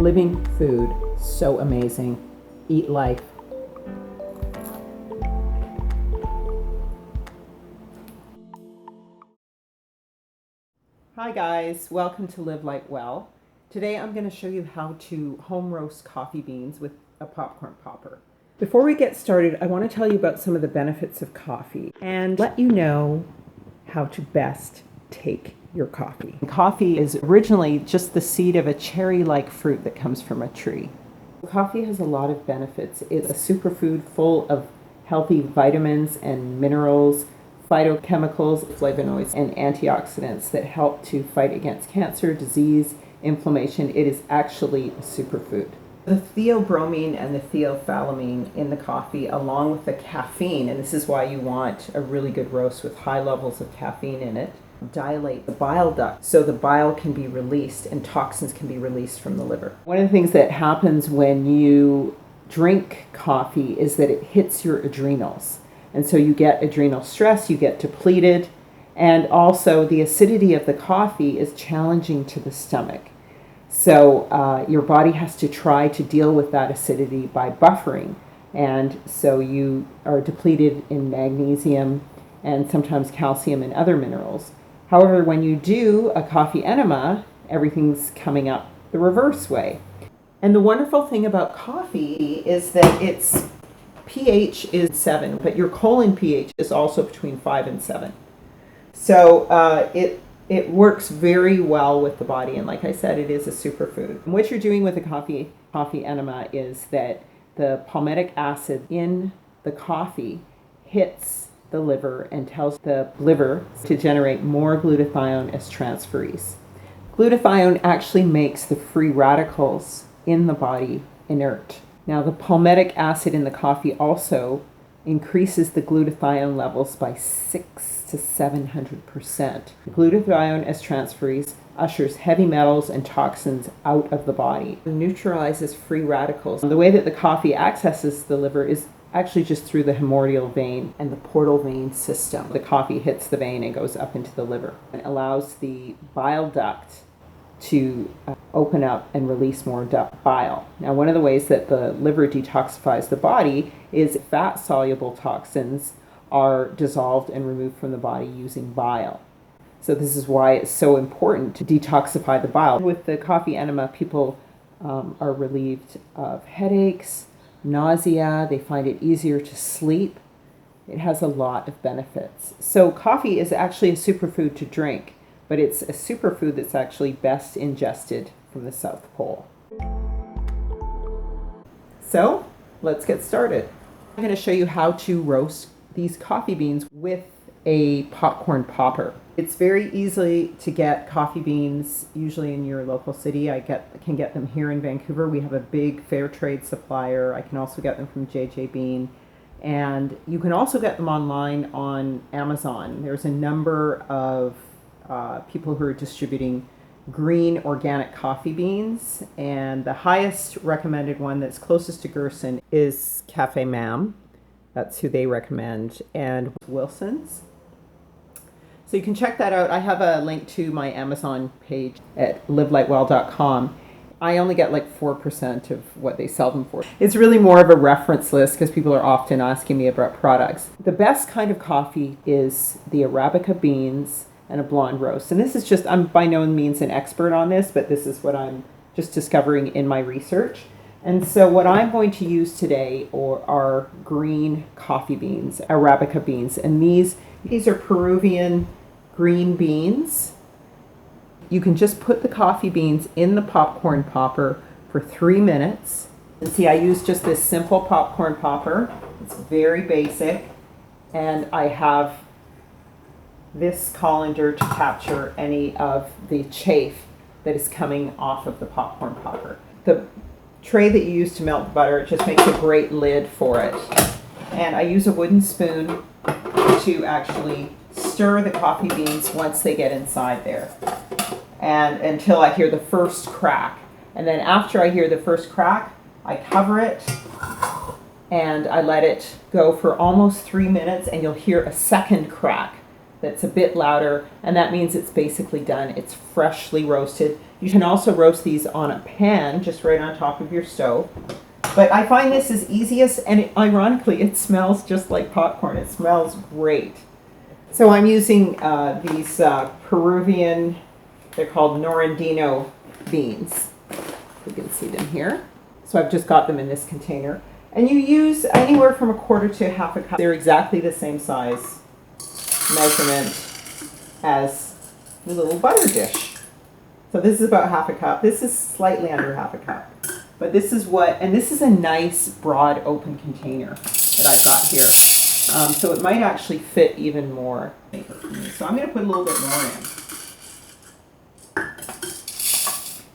living food, so amazing. Eat life. Hi guys, welcome to Livelightwel. Today I'm going to show you how to home roast coffee beans with a popcorn popper. Before we get started, I want to tell you about some of the benefits of coffee and let you know how to best take your coffee. Coffee is originally just the seed of a cherry-like fruit that comes from a tree. Coffee has a lot of benefits. It's a superfood full of healthy vitamins and minerals, phytochemicals, flavonoids, and antioxidants that help to fight against cancer, disease, inflammation. It is actually a superfood. The theobromine and the theophyllamine in the coffee, along with the caffeine, and this is why you want a really good roast with high levels of caffeine in it, dilate the bile duct so the bile can be released and toxins can be released from the liver. One of the things that happens when you drink coffee is that it hits your adrenals. And so you get adrenal stress, you get depleted, and also the acidity of the coffee is challenging to the stomach. So your body has to try to deal with that acidity by buffering. And so you are depleted in magnesium and sometimes calcium and other minerals. However, when you do a coffee enema, everything's coming up the reverse way. And the wonderful thing about coffee is that its pH is 7, but your colon pH is also between 5 and 7. So it works very well with the body, and like I said, it is a superfood. And what you're doing with a coffee enema is that the palmitic acid in the coffee hits the liver and tells the liver to generate more glutathione as transferase. Glutathione actually makes the free radicals in the body inert. Now, the palmitic acid in the coffee also increases the glutathione levels by 600 to 700%. Glutathione as transferase ushers heavy metals and toxins out of the body. It neutralizes free radicals. The way that the coffee accesses the liver is actually just through the hemorrhoidal vein and the portal vein system. The coffee hits the vein and goes up into the liver. It allows the bile duct to open up and release more bile. Now, one of the ways that the liver detoxifies the body is fat-soluble toxins are dissolved and removed from the body using bile. So this is why it's so important to detoxify the bile. With the coffee enema, people are relieved of headaches, nausea, they find it easier to sleep. It has a lot of benefits. So coffee is actually a superfood to drink, but it's a superfood that's actually best ingested from the South Pole. So let's get started. I'm going to show you how to roast these coffee beans with a popcorn popper. It's very easy to get coffee beans, usually in your local city. I can get them here in Vancouver. We have a big fair trade supplier. I can also get them from JJ Bean. And you can also get them online on Amazon. There's a number of people who are distributing green organic coffee beans. And the highest recommended one that's closest to Gerson is Cafe Mam. That's who they recommend. And Wilson's. So you can check that out. I have a link to my Amazon page at livelightwel.com. I only get like 4% of what they sell them for. It's really more of a reference list because people are often asking me about products. The best kind of coffee is the Arabica beans and a blonde roast. And this is just, I'm by no means an expert on this, but this is what I'm just discovering in my research. And so what I'm going to use today are green coffee beans, Arabica beans. And these are Peruvian green beans. You can just put the coffee beans in the popcorn popper for 3 minutes. And see, I use just this simple popcorn popper. It's very basic. And I have this colander to capture any of the chaff that is coming off of the popcorn popper. The tray that you use to melt the butter, it just makes a great lid for it. And I use a wooden spoon to actually stir the coffee beans once they get inside there, and until I hear the first crack. And then after I hear the first crack, I cover it and I let it go for almost 3 minutes, and you'll hear a second crack. that's a bit louder, and that means it's basically done. It's freshly roasted. You can also roast these on a pan, just right on top of your stove. But I find this is easiest, and ironically, it smells just like popcorn. It smells great. So I'm using these Peruvian, they're called Norandino beans. You can see them here. So I've just got them in this container. And you use anywhere from 1/4 to 1/2 cup. They're exactly the same size measurement as the little butter dish. So this is about 1/2 cup. This is slightly under 1/2 cup. But this is what, and this is a nice broad open container that I've got here. So it might actually fit even more. So I'm going to put a little bit more in.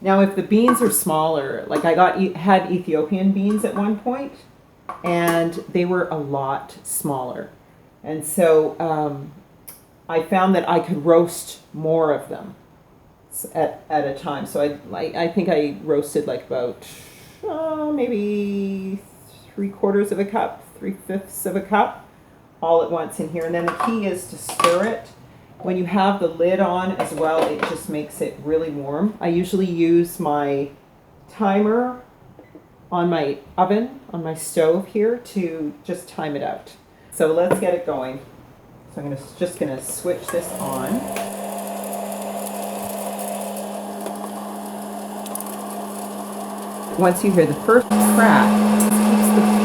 Now if the beans are smaller, like had Ethiopian beans at one point, and they were a lot smaller. And so I found that I could roast more of them at a time. So I think I roasted like about maybe 3/4 of a cup, 3/5 of a cup, all at once in here. And then the key is to stir it. When you have the lid on as well, it just makes it really warm. I usually use my timer on my oven, on my stove here, to just time it out. So let's get it going. So I'm just gonna switch this on. Once you hear the first crack, it keeps the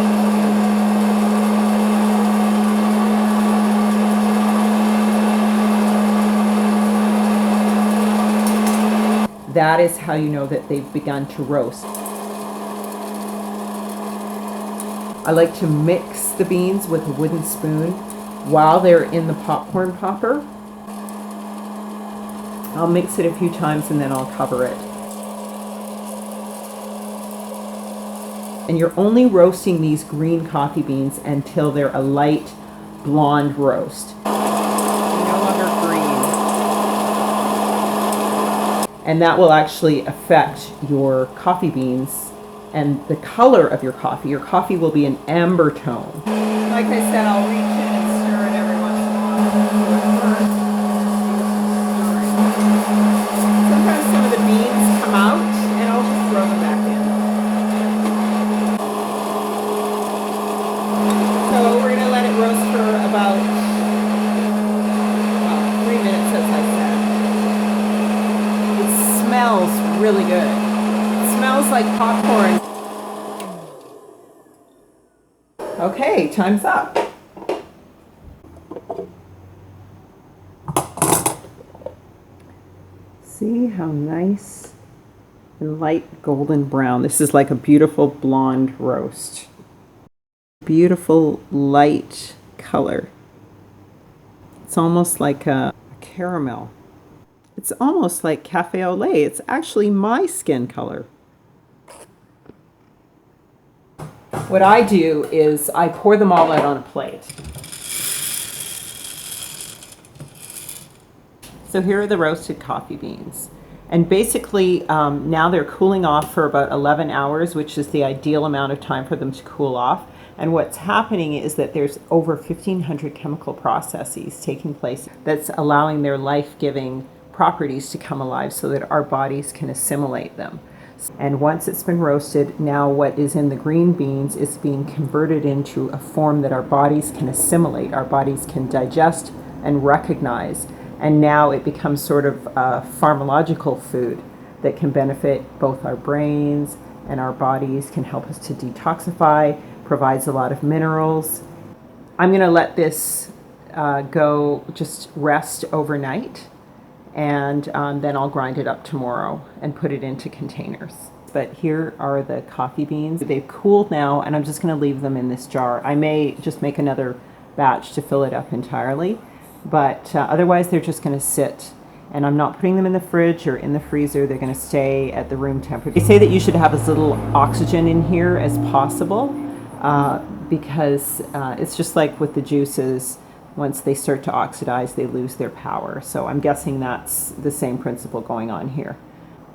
that is how you know that they've begun to roast. I like to mix the beans with a wooden spoon while they're in the popcorn popper. I'll mix it a few times and then I'll cover it. And you're only roasting these green coffee beans until they're a light blonde roast. No longer green. And that will actually affect your coffee beans and the color of your coffee. Your coffee will be an amber tone. Like I said, I'll reach in and stir it every once in a while. Sometimes some of the beans come out and I'll just throw them back in. So we're going to let it roast for about 3 minutes, as I said. It smells really good. It smells like popcorn. Okay, time's up. See how nice and light golden brown. This is like a beautiful blonde roast. Beautiful light color. It's almost like a caramel. It's almost like cafe au lait. It's actually my skin color. What I do is I pour them all out on a plate. So here are the roasted coffee beans. And basically now they're cooling off for about 11 hours, which is the ideal amount of time for them to cool off. And what's happening is that there's over 1,500 chemical processes taking place that's allowing their life-giving properties to come alive so that our bodies can assimilate them. And once it's been roasted, now what is in the green beans is being converted into a form that our bodies can assimilate, our bodies can digest and recognize. And now it becomes sort of a pharmacological food that can benefit both our brains and our bodies, can help us to detoxify, provides a lot of minerals. I'm going to let this go just rest overnight, and then I'll grind it up tomorrow and put it into containers. But here are the coffee beans. They've cooled now, and I'm just going to leave them in this jar. I may just make another batch to fill it up entirely, but otherwise they're just going to sit. And I'm not putting them in the fridge or in the freezer. They're going to stay at the room temperature. They say that you should have as little oxygen in here as possible because it's just like with the juices. Once they start to oxidize, they lose their power. So I'm guessing that's the same principle going on here.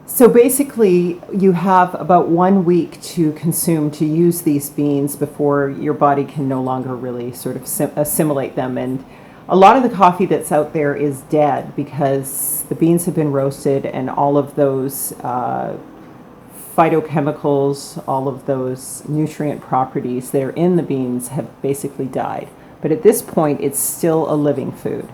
So basically, you have about 1 week to consume, to use these beans before your body can no longer really sort of assimilate them. And A lot of the coffee that's out there is dead because the beans have been roasted and all of those phytochemicals, all of those nutrient properties that are in the beans have basically died. But at this point, it's still a living food.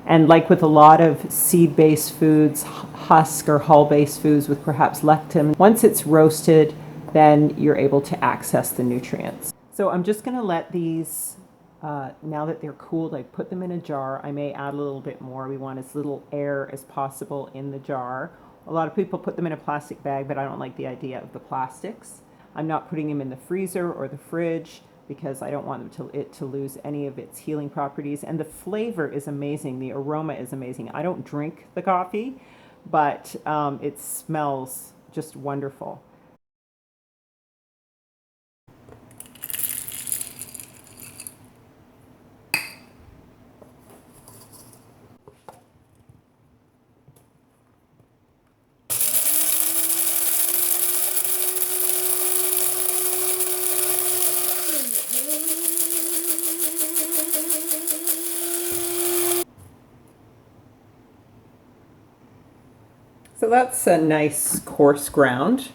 And like with a lot of seed-based foods, husk or hull-based foods with perhaps lectin, once it's roasted, then you're able to access the nutrients. So I'm just going to let these, now that they're cooled, I put them in a jar. I may add a little bit more. We want as little air as possible in the jar. A lot of people put them in a plastic bag, but I don't like the idea of the plastics. I'm not putting them in the freezer or the fridge because I don't want it to lose any of its healing properties. And the flavor is amazing. The aroma is amazing. I don't drink the coffee, but it smells just wonderful. So that's a nice coarse ground.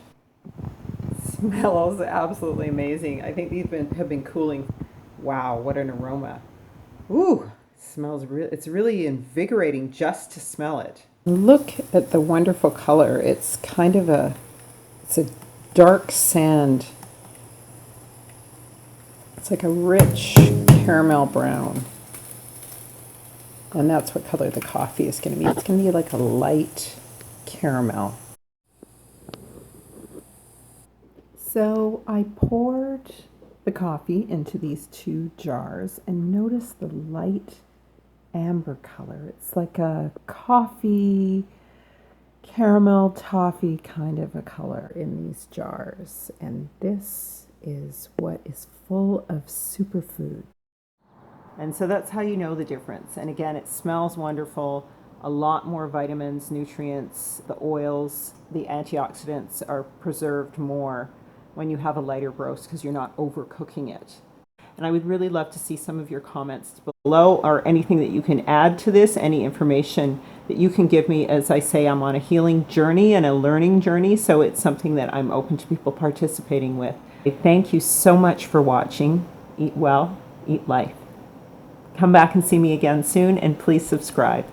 Smells absolutely amazing. I think these have been cooling. Wow, what an aroma. Ooh, smells it's really invigorating just to smell it. Look at the wonderful color. It's kind of it's a dark sand. It's like a rich caramel brown. And that's what color the coffee is going to be. It's going to be like a light caramel. So I poured the coffee into these 2 jars and notice the light amber color. It's like a coffee, caramel toffee kind of a color in these jars. And this is what is full of superfood. And so that's how you know the difference. And again, it smells wonderful. A lot more vitamins, nutrients, the oils, the antioxidants are preserved more when you have a lighter roast because you're not overcooking it. And I would really love to see some of your comments below or anything that you can add to this, any information that you can give me. As I say, I'm on a healing journey and a learning journey, so it's something that I'm open to people participating with. Thank you so much for watching. Eat well, eat life. Come back and see me again soon, and please subscribe.